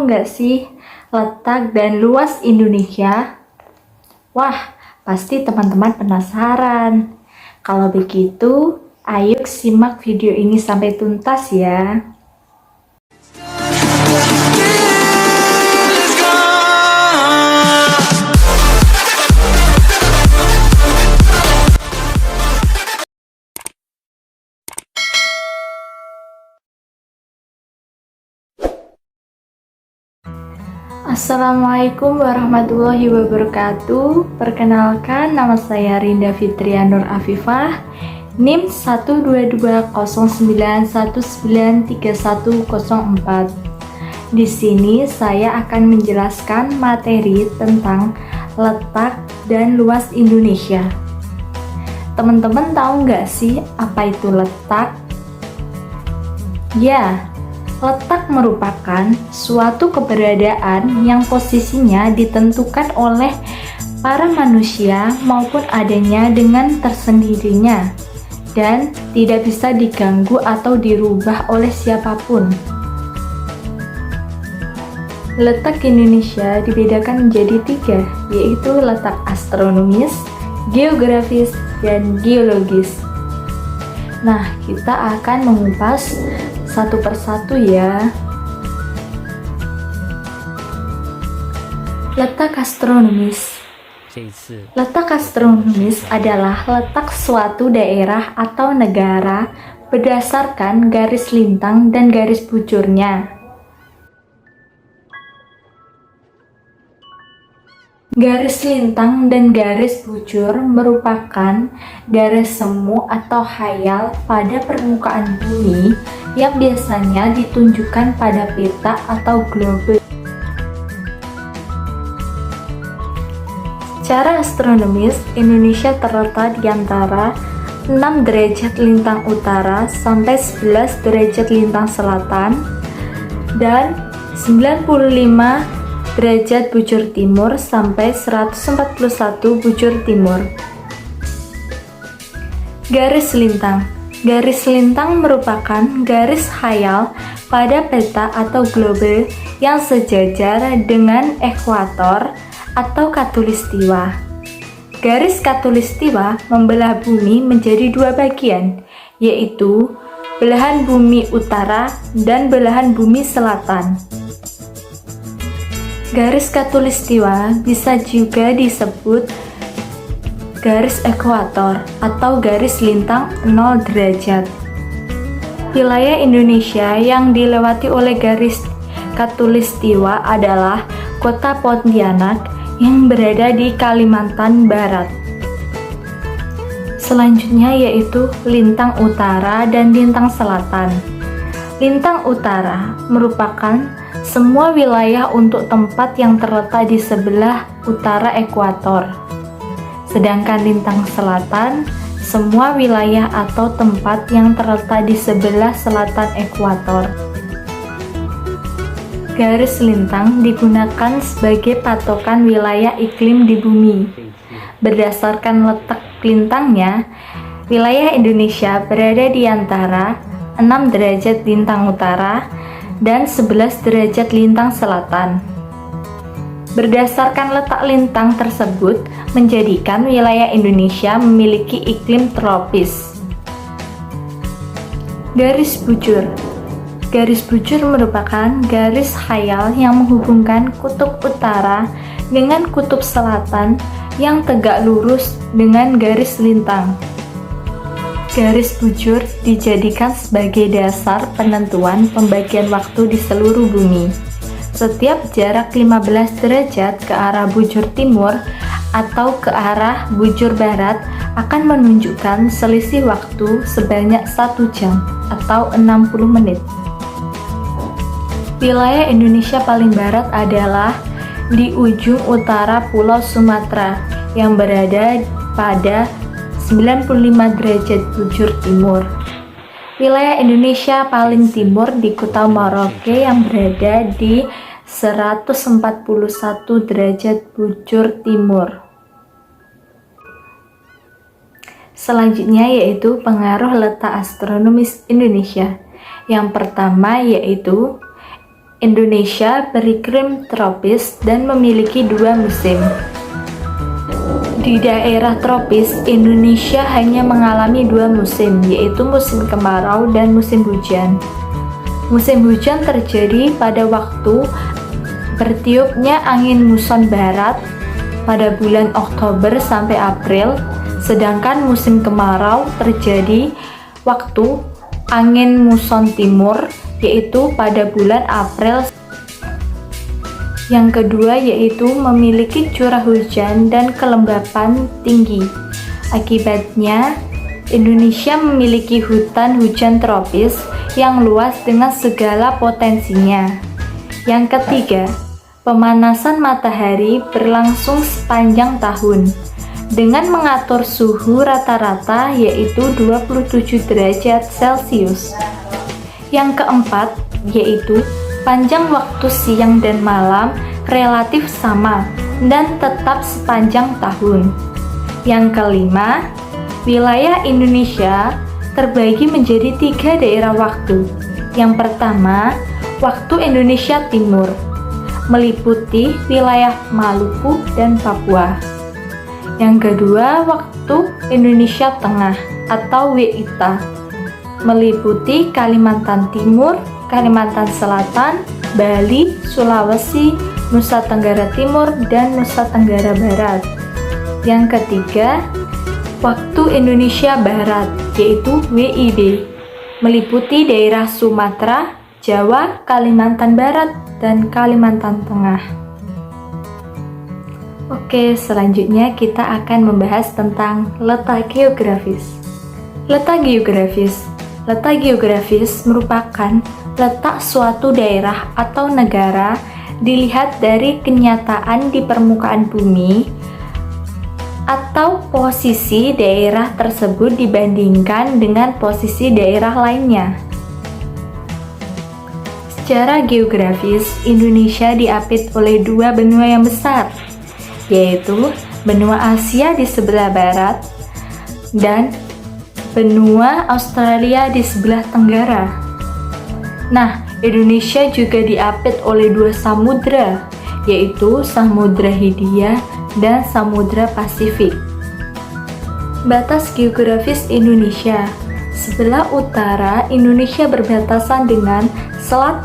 tahu nggak sih letak dan luas Indonesia? Wah, pasti teman-teman penasaran. Kalau begitu, ayo simak video ini sampai tuntas ya. Assalamualaikum warahmatullahi wabarakatuh. Perkenalkan, nama saya Rinda Fitria Nur Afifah, NIM 12209193104. Di sini saya akan menjelaskan materi tentang letak dan luas Indonesia. Teman-teman tahu nggak sih apa itu letak? Ya, letak merupakan suatu keberadaan yang posisinya ditentukan oleh para manusia maupun adanya dengan tersendirinya dan tidak bisa diganggu atau dirubah oleh siapapun. Letak Indonesia dibedakan menjadi 3, yaitu letak astronomis, geografis, dan geologis. Nah, kita akan mengupas satu persatu ya. Letak astronomis. Letak astronomis adalah letak suatu daerah atau negara berdasarkan garis lintang dan garis bujurnya. Garis lintang dan garis bujur merupakan garis semu atau khayal pada permukaan bumi yang biasanya ditunjukkan pada peta atau globe. Secara astronomis, Indonesia terletak di antara 6 derajat lintang utara sampai 11 derajat lintang selatan dan 95 derajat bujur timur sampai 141 bujur timur. Garis lintang. Garis lintang merupakan garis khayal pada peta atau globe yang sejajar dengan ekuator atau khatulistiwa. Garis khatulistiwa membelah bumi menjadi 2 bagian, yaitu belahan bumi utara dan belahan bumi selatan. Garis khatulistiwa bisa juga disebut garis ekuator atau garis lintang 0 derajat. Wilayah Indonesia yang dilewati oleh garis khatulistiwa adalah Kota Pontianak yang berada di Kalimantan Barat. Selanjutnya yaitu lintang utara dan lintang selatan. Lintang utara merupakan semua wilayah untuk tempat yang terletak di sebelah utara ekuator. Sedangkan lintang selatan, semua wilayah atau tempat yang terletak di sebelah selatan ekuator. Garis lintang digunakan sebagai patokan wilayah iklim di bumi. Berdasarkan letak lintangnya, wilayah Indonesia berada di antara 6 derajat lintang utara dan 11 derajat lintang selatan. Berdasarkan letak lintang tersebut menjadikan wilayah Indonesia memiliki iklim tropis. Garis bujur. Garis bujur merupakan garis khayal yang menghubungkan kutub utara dengan kutub selatan yang tegak lurus dengan garis lintang. Garis bujur dijadikan sebagai dasar penentuan pembagian waktu di seluruh bumi. Setiap jarak 15 derajat ke arah bujur timur atau ke arah bujur barat akan menunjukkan selisih waktu sebanyak 1 jam atau 60 menit. Wilayah Indonesia paling barat adalah di ujung utara Pulau Sumatera yang berada pada 95 derajat bujur timur. Wilayah Indonesia paling timur di Kota Merauke yang berada di 141 derajat bujur timur. Selanjutnya yaitu pengaruh letak astronomis Indonesia. Yang pertama yaitu Indonesia beriklim tropis dan memiliki 2 musim. Di daerah tropis, Indonesia hanya mengalami 2 musim, yaitu musim kemarau dan musim hujan. Musim hujan terjadi pada waktu bertiupnya angin muson barat pada bulan Oktober sampai April, sedangkan musim kemarau terjadi waktu angin muson timur, yaitu pada bulan April. Yang kedua yaitu memiliki curah hujan dan kelembapan tinggi. Akibatnya, Indonesia memiliki hutan hujan tropis yang luas dengan segala potensinya. Yang ketiga, pemanasan matahari berlangsung sepanjang tahun dengan mengatur suhu rata-rata yaitu 27 derajat Celcius. Yang keempat yaitu panjang waktu siang dan malam relatif sama dan tetap sepanjang tahun. Yang kelima, wilayah Indonesia terbagi menjadi 3 daerah waktu. Yang pertama, waktu Indonesia Timur, meliputi wilayah Maluku dan Papua. Yang kedua, waktu Indonesia Tengah atau WITA, meliputi Kalimantan Timur, Kalimantan Selatan, Bali, Sulawesi, Nusa Tenggara Timur, dan Nusa Tenggara Barat. Yang ketiga, waktu Indonesia Barat, yaitu WIB, meliputi daerah Sumatera, Jawa, Kalimantan Barat, dan Kalimantan Tengah. Oke, selanjutnya kita akan membahas tentang letak geografis. Letak geografis. Letak geografis merupakan letak suatu daerah atau negara dilihat dari kenyataan di permukaan bumi atau posisi daerah tersebut dibandingkan dengan posisi daerah lainnya. Secara geografis, Indonesia diapit oleh 2 benua yang besar, yaitu benua Asia di sebelah barat dan benua Australia di sebelah tenggara. Nah, Indonesia juga diapit oleh 2 samudra, yaitu Samudra Hindia dan Samudra Pasifik. Batas geografis Indonesia. Sebelah utara, Indonesia berbatasan dengan Selat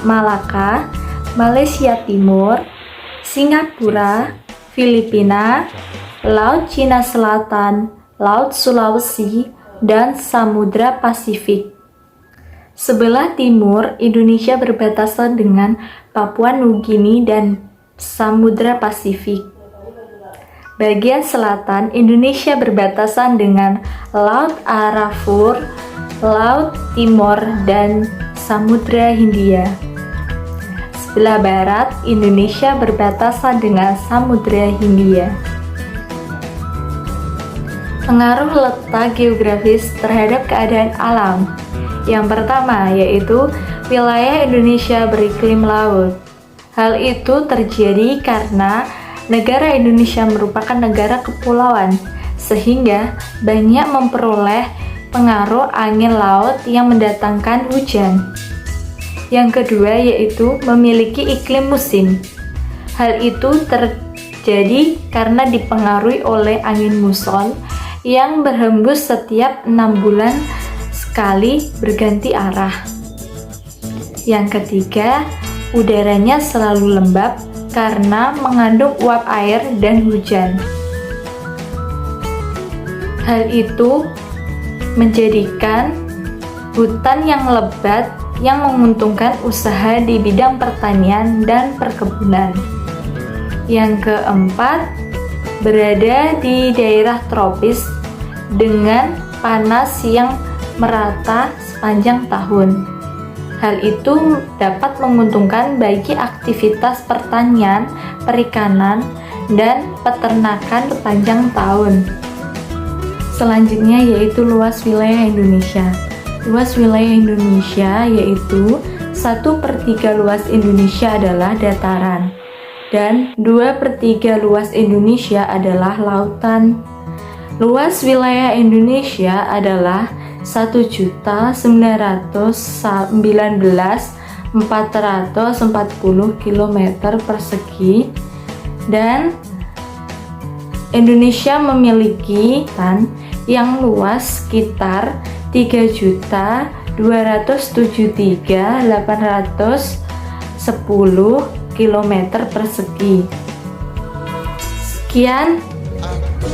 Malaka, Malaysia Timur, Singapura, Filipina, Laut Cina Selatan, Laut Sulawesi, dan Samudra Pasifik. Sebelah timur, Indonesia berbatasan dengan Papua Nugini dan Samudra Pasifik. Bagian selatan, Indonesia berbatasan dengan Laut Arafura, Laut Timor, dan Samudra Hindia. Sebelah barat, Indonesia berbatasan dengan Samudra Hindia. Pengaruh letak geografis terhadap keadaan alam. Yang pertama yaitu wilayah Indonesia beriklim laut. Hal itu terjadi karena negara Indonesia merupakan negara kepulauan, sehingga banyak memperoleh pengaruh angin laut yang mendatangkan hujan. Yang kedua yaitu memiliki iklim musim. Hal itu terjadi karena dipengaruhi oleh angin muson yang berhembus setiap 6 bulan sekali berganti arah. Yang ketiga, udaranya selalu lembab karena mengandung uap air dan hujan. Hal itu menjadikan hutan yang lebat yang menguntungkan usaha di bidang pertanian dan perkebunan. Yang keempat, berada di daerah tropis dengan panas yang merata sepanjang tahun. Hal itu dapat menguntungkan bagi aktivitas pertanian, perikanan, dan peternakan sepanjang tahun. Selanjutnya yaitu luas wilayah Indonesia. Luas wilayah Indonesia yaitu 1/3 luas Indonesia adalah dataran dan 2/3 luas Indonesia adalah lautan. Luas wilayah Indonesia adalah 1.919.400 440 km persegi, dan Indonesia memiliki hutan yang luas sekitar 3.273.810 km persegi. Sekian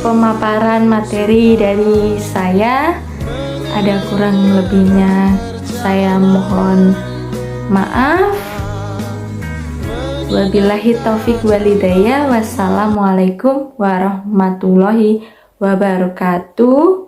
pemaparan materi dari saya. Ada kurang lebihnya saya mohon maaf. Wabillahi taufik walhidayah. Wassalamualaikum warahmatullahi wabarakatuh.